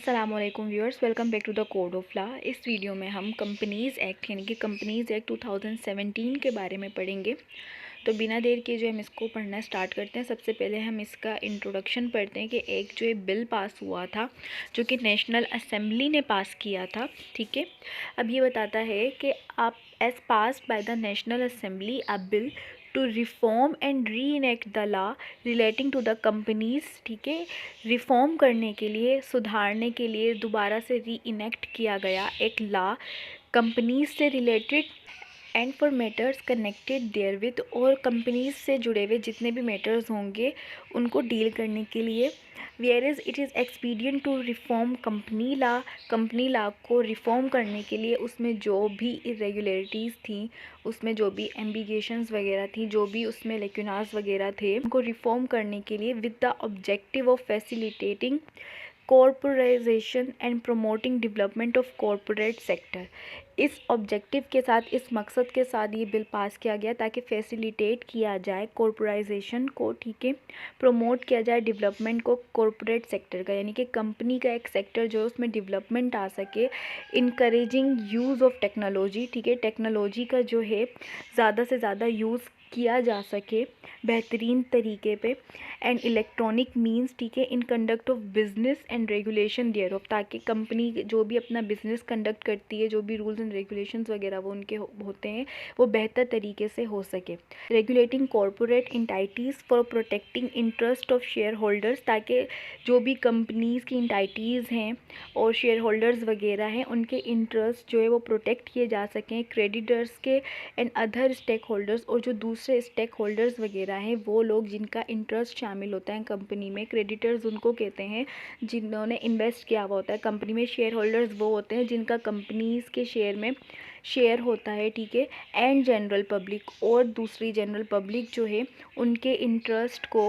अस्सलामुअलैकुम viewers, welcome back to the code of law. इस video में हम कंपनीज़ एक्ट यानी कि कंपनीज़ एक्ट 2017 के बारे में पढ़ेंगे। तो बिना देर के जो हम इसको पढ़ना स्टार्ट करते हैं। सबसे पहले हम इसका इंट्रोडक्शन पढ़ते हैं कि एक जो बिल पास हुआ था जो कि नेशनल असेंबली ने पास किया था। ठीक है, अब ये बताता है कि आप as passed by the national assembly a bill to reform and reenact the law relating to the companies. ठीक है, रिफॉर्म करने के लिए, सुधारने के लिए दोबारा से री इनेक्ट किया गया एक लॉ कंपनीज से related and for matters connected therewith, और कंपनीज से जुड़े हुए जितने भी मैटर्स होंगे उनको डील करने के लिए। Where is it is expedient to reform company law को रिफॉर्म करने के लिए उसमें जो भी इरेगुलरिटीज़ थी, उसमें जो भी एम्बिगेशंस वगैरह थी, जो भी उसमें लेक्यूनास वगैरह थे, उनको रिफॉर्म करने के लिए with the objective of facilitating corporatisation and promoting development of corporate sector. इस ऑब्जेक्टिव के साथ, इस मकसद के साथ ये बिल पास किया गया ताकि फैसिलिटेट किया जाए कॉर्पोराइजेशन को। ठीक है, प्रमोट किया जाए डेवलपमेंट को कॉर्पोरेट सेक्टर का, यानी कि कंपनी का एक सेक्टर जो है उसमें डेवलपमेंट आ सके। इनकरेजिंग यूज़ ऑफ टेक्नोलॉजी, ठीक है, टेक्नोलॉजी का जो है ज़्यादा से ज़्यादा यूज़ किया जा सके बेहतरीन तरीके पे। एंड इलेक्ट्रॉनिक मींस, ठीक है, in conduct of business and regulation thereof, ताकि कंपनी जो भी अपना बिजनेस कंडक्ट करती है, जो भी रूल्स एंड रेगुलेशंस वगैरह वो उनके होते हैं, वो बेहतर तरीके से हो सके। Regulating corporate entities for protecting interest of shareholders, ताकि जो भी कंपनीज़ की इंटाइटीज़ हैं और शेयर होल्डर्स वगैरह हैं उनके इंटरेस्ट जो है वो प्रोटेक्ट किए जा सकें। क्रेडिटर्स के एंड अदर स्टेक होल्डर्स, और जो दूसरे स्टेक होल्डर्स वगैरह हैं वो लोग जिनका इंटरेस्ट शामिल होता है कंपनी में। क्रेडिटर्स उनको कहते हैं जिन्होंने इन्वेस्ट किया हुआ होता है कंपनी में। शेयर होल्डर्स वो होते हैं जिनका कंपनीज़ के शेयर में शेयर होता है। ठीक है, एंड जनरल पब्लिक, और दूसरी जनरल पब्लिक जो है उनके इंटरेस्ट को,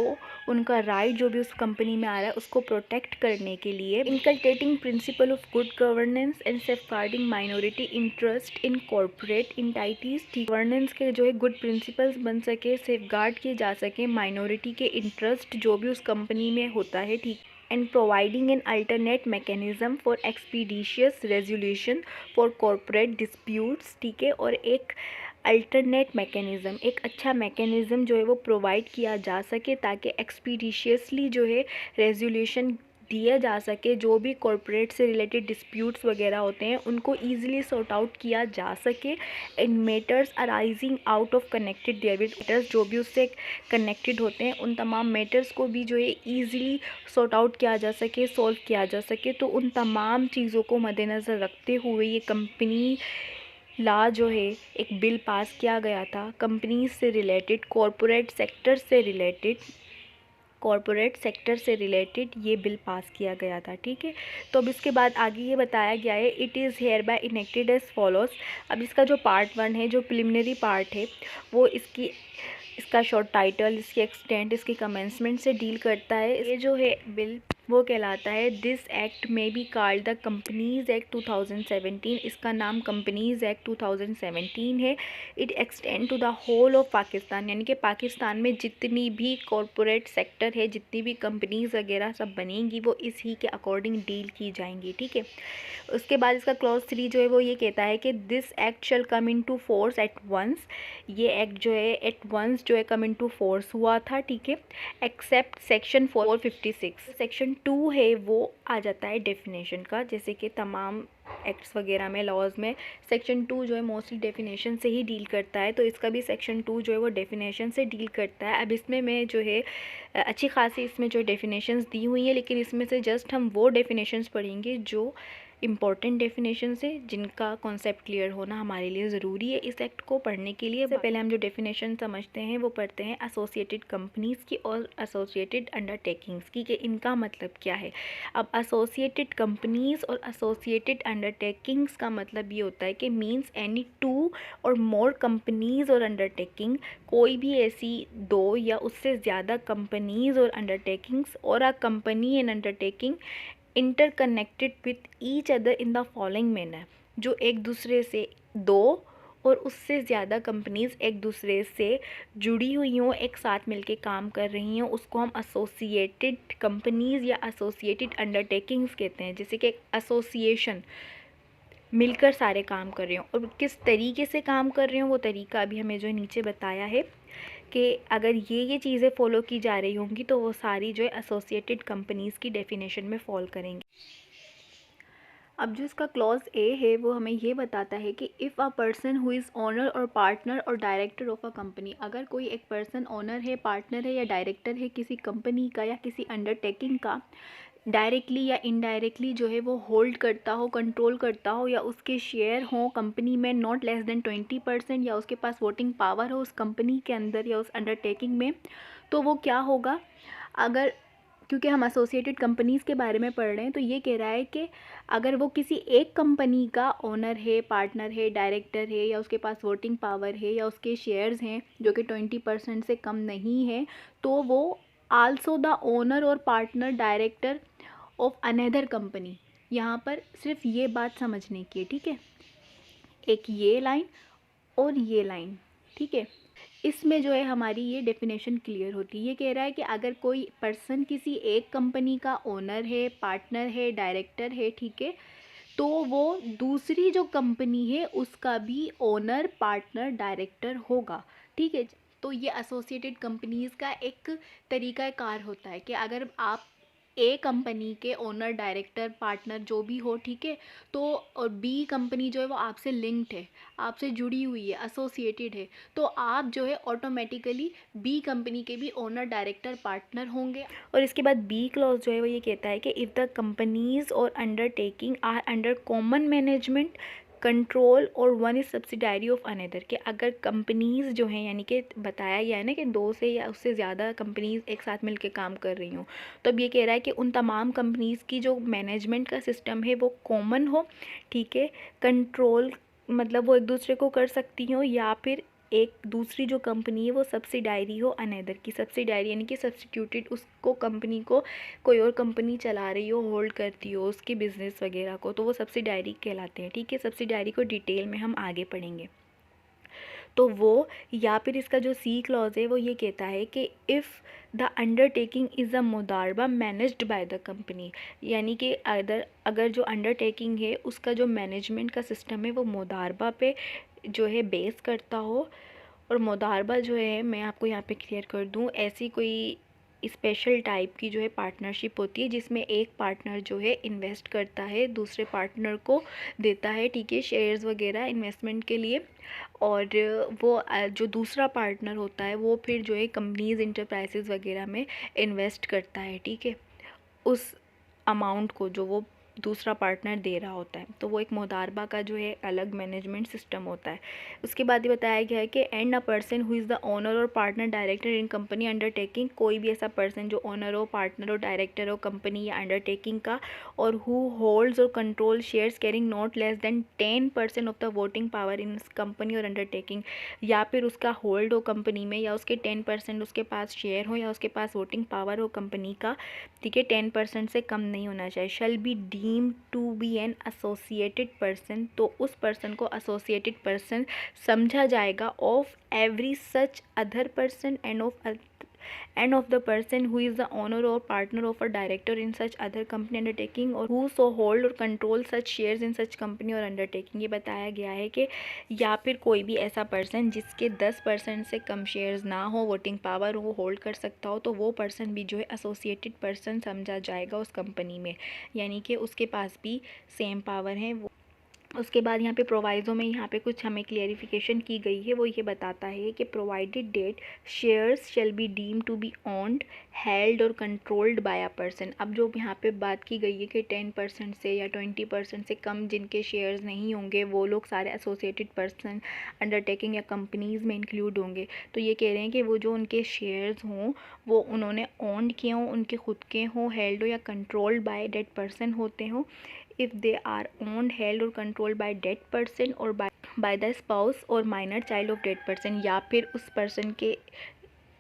उनका राइट जो भी उस कंपनी में आ रहा है उसको प्रोटेक्ट करने के लिए। Inculcating principle of good governance and safeguarding minority interest in corporate entities. ठीक, गवर्नेंस के जो है गुड प्रिंसिपल्स बन सके, सेफगार्ड किए जा सके माइनॉरिटी के इंटरेस्ट जो भी उस कंपनी में होता है। ठीक, and providing an alternate mechanism for expeditious resolution for corporate disputes। ठीक है, और एक अल्टरनेट मैकेनिज़्म, एक अच्छा मैकेनिज़्म जो है वो प्रोवाइड किया जा सके ताकि एक्सपीडिशियसली जो है रेजोल्यूशन दिया जा सके। जो भी कॉर्पोरेट से रिलेटेड डिस्प्यूट्स वगैरह होते हैं उनको ईजिली सॉर्ट आउट किया जा सके। And matters arising out of connected therewith, matters जो भी उससे कनेक्टेड होते हैं उन तमाम मैटर्स को भी जो है ईजिली सॉर्ट आउट किया जा सके, सॉल्व किया जा सके। तो उन तमाम चीज़ों को मद्देनज़र रखते हुए ये कंपनी लॉ जो है एक बिल पास किया गया था कंपनीज से रिलेटेड, कॉरपोरेट सेक्टर से रिलेटेड ये बिल पास किया गया था। ठीक है, तो अब इसके बाद आगे ये बताया गया है, it is hereby enacted as follows. अब इसका जो पार्ट 1 है, जो प्रिलिमिनरी पार्ट है, वो इसका शॉर्ट टाइटल, इसकी एक्सटेंट, इसकी कमेंसमेंट से डील करता है। ये जो है बिल वो कहलाता है this act may be called the companies act 2017। इसका नाम कंपनीज़ एक्ट 2017 है। It extend to the whole of Pakistan, यानी कि पाकिस्तान में जितनी भी कॉरपोरेट सेक्टर है, जितनी भी कंपनीज़ वगैरह सब बनेंगी वो इसी के अकॉर्डिंग डील की जाएंगी। ठीक है, उसके बाद इसका क्लॉज 3 जो है वो ये कहता है कि this act shall come into force at once. ये एक्ट जो है एट वंस जो है कम इन टू फोर्स हुआ था। ठीक है, एक्सेप्ट सेक्शन 456। सेक्शन 2 है वो आ जाता है डेफिनेशन का, जैसे कि तमाम एक्ट्स वगैरह में, लॉज में सेक्शन 2 जो है मोस्टली डेफिनेशन से ही डील करता है। तो इसका भी सेक्शन 2 जो है वो डेफिनेशन से डील करता है। अब इसमें मैं जो है अच्छी खासी इसमें जो डेफिनेशंस दी हुई हैं, लेकिन इसमें से जस्ट हम वो डेफिनेशंस पढ़ेंगे जो इंपॉर्टेंट डेफिनेशन से, जिनका कॉन्सेप्ट क्लियर होना हमारे लिए ज़रूरी है इस एक्ट को पढ़ने के लिए। सबसे पहले हम जो डेफिनेशन समझते हैं वो पढ़ते हैं एसोसिएटेड कंपनीज़ की और एसोसिएटेड अंडरटेकिंग्स की, कि इनका मतलब क्या है। अब एसोसिएटेड कंपनीज़ और एसोसिएटेड अंडरटेकिंग्स का मतलब ये होता है कि मीन्स एनी 2 और मोर कंपनीज़ और अंडरटेकिंग, कोई भी ऐसी 2 या उससे ज़्यादा कंपनीज़ और अंडरटेकिंग्स और a company and undertaking interconnected with each other in the following manner, जो एक दूसरे से 2 और उससे ज़्यादा कंपनीज़ एक दूसरे से जुड़ी हुई हों, एक साथ मिलके काम कर रही हों, उसको हम एसोसिएटेड कंपनीज़ या एसोसिएटेड अंडरटेकिंग्स कहते हैं। जैसे कि एसोसिएशन मिलकर सारे काम कर रहे हो और किस तरीके से काम कर रहे हो वो तरीका अभी हमें जो नीचे बताया है कि अगर ये चीज़ें फॉलो की जा रही होंगी तो वो सारी जो है एसोसिएटेड कंपनीज़ की डेफिनेशन में फॉल करेंगी। अब जो इसका क्लॉज ए है वो हमें ये बताता है कि if a person who is owner और पार्टनर और डायरेक्टर ऑफ अ कंपनी, अगर कोई एक पर्सन ओनर है, पार्टनर है या डायरेक्टर है किसी कंपनी का या किसी अंडरटेकिंग का, डायरेक्टली या इनडायरेक्टली जो है वो होल्ड करता हो, कंट्रोल करता हो या उसके शेयर हों कंपनी में नॉट लेस देन 20% या उसके पास वोटिंग पावर हो उस कंपनी के अंदर या उस अंडरटेकिंग में, तो वो क्या होगा। अगर क्योंकि हम एसोसिएटेड कंपनीज़ के बारे में पढ़ रहे हैं तो ये कह रहा है कि अगर वो किसी एक कंपनी का ओनर है, पार्टनर है, डायरेक्टर है या उसके पास वोटिंग पावर है या उसके शेयर्स हैं जो कि 20% से कम नहीं है, तो वो आल्सो द ओनर और partner director of another company. यहाँ पर सिर्फ ये बात समझने की है, ठीक है, एक ये लाइन और ये लाइन, ठीक है, इसमें जो है हमारी ये डेफिनेशन क्लियर होती है। ये कह रहा है कि अगर कोई पर्सन किसी एक कंपनी का ओनर है, पार्टनर है, डायरेक्टर है, ठीक है, तो वो दूसरी जो कंपनी है उसका भी ओनर, पार्टनर, डायरेक्टर होगा, ठीक है। तो ये एसोसिएटेड कंपनीज़ का एक तरीक़ाकार होता है कि अगर आप ए कंपनी के ओनर, डायरेक्टर, पार्टनर जो भी हो, ठीक है, तो और बी कंपनी जो है वो आपसे लिंक्ड है, आपसे जुड़ी हुई है, एसोसिएटेड है, तो आप जो है ऑटोमेटिकली बी कंपनी के भी ओनर, डायरेक्टर, पार्टनर होंगे। और इसके बाद बी क्लॉज जो है वो ये कहता है कि इफ़ द कंपनीज और undertaking are under common management control और one is subsidiary of another, कि अगर कंपनीज़ जो हैं, यानी कि बताया गया है ना कि 2 से या उससे ज़्यादा कंपनीज़ एक साथ मिलकर काम कर रही हों, तो अब ये कह रहा है कि उन तमाम कंपनीज़ की जो मैनेजमेंट का सिस्टम है वो कॉमन हो, ठीक है, कंट्रोल मतलब वो एक दूसरे को कर सकती हो, या फिर एक दूसरी जो कंपनी है वो सब्सिडायरी हो अनदर की। सब्सिडायरी यानी कि सब्सटीट्यूटेड, उसको कंपनी को कोई और कंपनी चला रही हो, होल्ड करती हो उसके बिज़नेस वगैरह को, तो वो सब्सिडायरी कहलाते हैं, ठीक है। सब्सिडायरी को डिटेल में हम आगे पढ़ेंगे। तो वो, या फिर इसका जो सी क्लॉज है वो ये कहता है कि if the undertaking is a मुदारबा मैनेज्ड बाय द कंपनी, यानी कि अगर जो अंडरटेकिंग है उसका जो मैनेजमेंट का सिस्टम है वो मुदारबा पे जो है बेस करता हो। और मुदारबा जो है, मैं आपको यहाँ पे क्लियर कर दूँ, ऐसी कोई स्पेशल टाइप की जो है पार्टनरशिप होती है जिसमें एक पार्टनर जो है इन्वेस्ट करता है, दूसरे पार्टनर को देता है, ठीक है, शेयर्स वगैरह इन्वेस्टमेंट के लिए, और वो जो दूसरा पार्टनर होता है वो फिर जो है कंपनीज, इंटरप्राइजेज वगैरह में इन्वेस्ट करता है, ठीक है, उस अमाउंट को जो वो दूसरा पार्टनर दे रहा होता है। तो वो एक मुदारबा का जो है अलग मैनेजमेंट सिस्टम होता है। उसके बाद ये बताया गया है कि and a person who is the owner और partner director in company undertaking, कोई भी ऐसा पर्सन जो ओनर हो, पार्टनर हो, डायरेक्टर हो कंपनी या अंडरटेकिंग का, और हु होल्ड्स और control shares carrying not less than 10% of the voting power in company और अंडरटेकिंग, या फिर उसका होल्ड हो कंपनी में या उसके 10% उसके पास शेयर हो या उसके पास वोटिंग पावर हो कंपनी का, ठीक है, 10% से कम नहीं होना चाहिए। Shall be deem to be an associated person, तो उस पर्सन को एसोसिएटेड पर्सन समझा जाएगा of every such other person and of the person who is the owner और partner of a director in such other company undertaking और who so hold और control such shares in such company और undertaking. ये बताया गया है कि या फिर कोई भी ऐसा पर्सन जिसके 10% से कम शेयर्स ना हो, वोटिंग पावर वो होल्ड कर सकता हो, तो वो पर्सन भी जो है एसोसिएटेड पर्सन समझा जाएगा उस कंपनी में, यानी कि उसके पास भी सेम पावर है वो। उसके बाद यहाँ पे प्रोवाइज़ो में यहाँ पे कुछ हमें क्लियरिफिकेशन की गई है, वो ये बताता है कि provided that shares shall be deem to be owned, held और कंट्रोल्ड बाय अ पर्सन। अब जो यहाँ पे बात की गई है कि 10% से या 20% से कम जिनके शेयर्स नहीं होंगे वो लोग सारे एसोसिएटेड पर्सन, अंडरटेकिंग या कंपनीज़ में इंक्लूड होंगे। तो ये कह रहे हैं कि वो जो उनके शेयर्स हों वो उन्होंने ओन्ड किए हों, उनके खुद के हों, हेल्ड हो या कंट्रोल्ड बाय डेट पर्सन होते हों, if they are owned, held or controlled by dead person or by the spouse or minor child of dead person, या फिर उस पर्सन के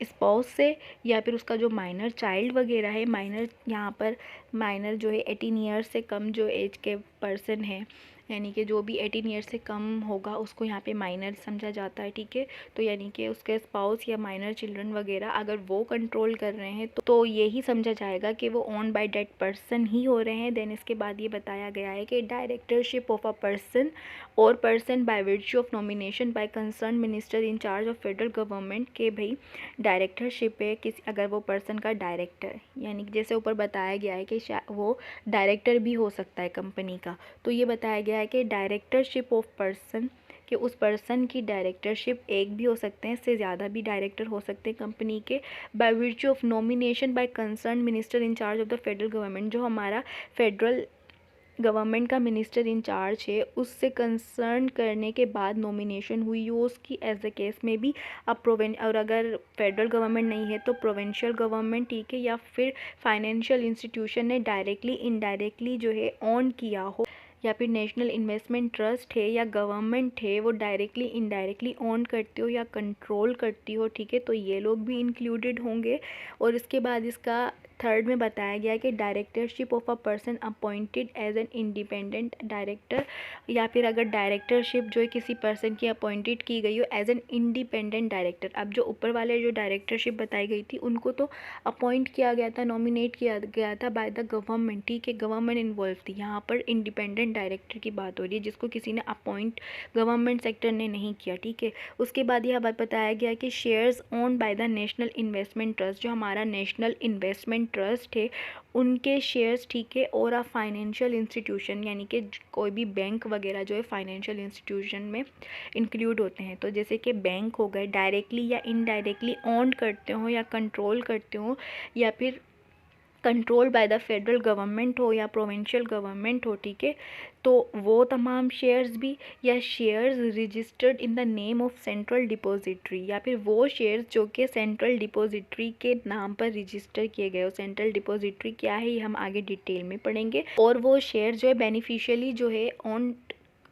स्पाउस से या फिर उसका जो माइनर चाइल्ड वगैरह है, माइनर यहाँ पर माइनर जो है 18 ईयर्स से कम जो एज के पर्सन हैं यानी कि जो भी 18 ईयर से कम होगा उसको यहाँ पे माइनर समझा जाता है, ठीक है। तो यानी कि उसके स्पाउस या माइनर चिल्ड्रन वगैरह अगर वो कंट्रोल कर रहे हैं तो यही समझा जाएगा कि वो ओन बाय डेट पर्सन ही हो रहे हैं। देन इसके बाद ये बताया गया है कि डायरेक्टरशिप ऑफ अ पर्सन और person by virtue of nomination by concern minister in charge of federal government के भाई डायरेक्टरशिप है किसी, अगर वो पर्सन का डायरेक्टर, यानी कि जैसे ऊपर बताया गया है कि वो डायरेक्टर भी हो सकता है कंपनी का। तो ये बताया गया है कि डायरेक्टरशिप ऑफ पर्सन, कि उस पर्सन की डायरेक्टरशिप एक भी हो सकते हैं, इससे ज़्यादा भी डायरेक्टर हो सकते हैं कंपनी के, by virtue of nomination by concern minister in charge of the federal government, जो हमारा फेडरल गवर्नमेंट का मिनिस्टर इन चार्ज है उससे कंसर्न करने के बाद नॉमिनेशन हुई हो उसकी, एज द केस में भी अब और अगर फेडरल गवर्नमेंट नहीं है तो प्रोविंशियल गवर्नमेंट, ठीक है, या फिर फाइनेंशियल इंस्टीट्यूशन ने डायरेक्टली इनडायरेक्टली जो है ऑन किया हो, या फिर नेशनल इन्वेस्टमेंट ट्रस्ट है या गवर्नमेंट है वो डायरेक्टली इनडायरेक्टली ऑन करती हो या कंट्रोल करती हो, ठीक है, तो ये लोग भी इंक्लूडेड होंगे। और इसके बाद इसका थर्ड में बताया गया कि directorship of a person appointed as an independent director, या फिर अगर डायरेक्टरशिप जो है किसी पर्सन की अपॉइंटेड की गई हो एज एन इंडिपेंडेंट डायरेक्टर। अब जो ऊपर वाले जो डायरेक्टरशिप बताई गई थी उनको तो अपॉइंट किया गया था, नॉमिनेट किया गया था बाय द गवर्नमेंट, ठीक है, गवर्नमेंट इन्वॉल्व थी। यहाँ पर इंडिपेंडेंट डायरेक्टर की बात हो रही है जिसको किसी ने अपॉइंट गवर्नमेंट सेक्टर ने नहीं किया, ठीक है। उसके बाद यह बात बताया गया कि shares owned by the national investment trust, जो हमारा नेशनल इन्वेस्टमेंट ट्रस्ट है उनके शेयर्स, ठीक है, और अ फाइनेंशियल इंस्टीट्यूशन, यानी कि कोई भी बैंक वगैरह जो है फाइनेंशियल इंस्टीट्यूशन में इंक्लूड होते हैं। तो जैसे कि बैंक हो गए डायरेक्टली या इनडायरेक्टली ऑन करते हो या कंट्रोल करते हो, या फिर control by the federal government हो या प्रोविंशियल गवर्नमेंट हो, ठीक है, तो वो तमाम शेयर्स भी, या shares registered in the name of central depository, या फिर वो शेयर्स जो कि सेंट्रल डिपॉजिटरी के नाम पर रजिस्टर किए गए हो। सेंट्रल डिपॉजिटरी क्या है ये हम आगे डिटेल में पढ़ेंगे। और वो शेयर जो है बेनिफिशियली जो है ऑन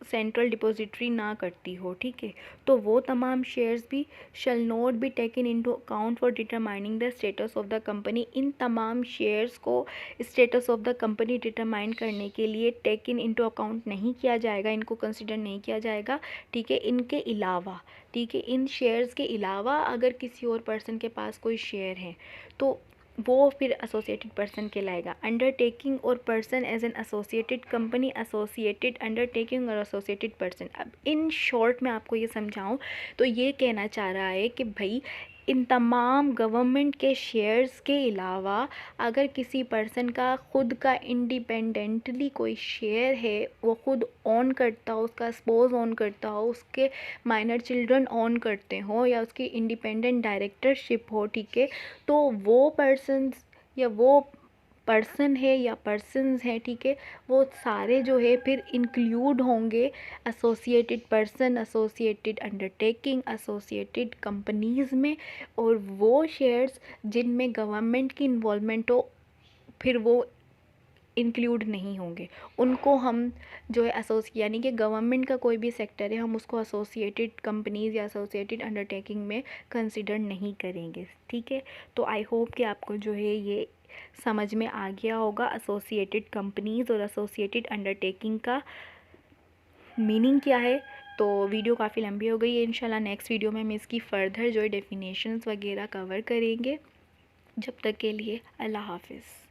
सेंट्रल डिपॉजिटरी ना करती हो, ठीक है, तो वो तमाम शेयर्स भी shall not be taken into account for determining the status of the company. इन तमाम शेयर्स को status of the company determine करने के लिए टेकन इनटू अकाउंट नहीं किया जाएगा, इनको कंसिडर नहीं किया जाएगा, ठीक है। इनके अलावा, ठीक है, इन शेयर्स के अलावा अगर किसी और पर्सन के पास कोई शेयर है तो वो फिर एसोसिएटेड पर्सन कहलाएगा। अंडरटेकिंग और person as an associated company, associated undertaking और एसोसिएटेड पर्सन। अब इन शॉर्ट में आपको ये समझाऊं तो ये कहना चाह रहा है कि भाई इन तमाम गवर्नमेंट के शेयर्स के अलावा अगर किसी पर्सन का खुद का इंडिपेंडेंटली कोई शेयर है, वो खुद ऑन करता हो, उसका स्पोज ऑन करता हो, उसके माइनर चिल्ड्रन ऑन करते हो, या उसकी इंडिपेंडेंट डायरेक्टरशिप हो, ठीक है, तो वो पर्सन्स या वो पर्सन है या पर्सन्स हैं, ठीक है, वो सारे जो है फिर इंक्लूड होंगे associated person, associated undertaking, associated companies में। और वो शेयर्स जिनमें गवर्नमेंट की इन्वॉल्वमेंट हो फिर वो इंक्लूड नहीं होंगे, उनको हम जो है यानी कि गवर्नमेंट का कोई भी सेक्टर है हम उसको एसोसिएटेड कंपनीज़ या एसोसिएटेड अंडरटेकिंग में कंसिडर नहीं करेंगे, ठीक है। तो आई होप कि आपको जो है ये समझ में आ गया होगा एसोसिएटेड कंपनीज़ और एसोसिएटेड अंडरटेकिंग का मीनिंग क्या है। तो वीडियो काफ़ी लंबी हो गई है, इंशाल्लाह नेक्स्ट वीडियो में हम इसकी फ़र्दर जो है डेफिनेशंस वगैरह कवर करेंगे। जब तक के लिए अल्लाह हाफिज़।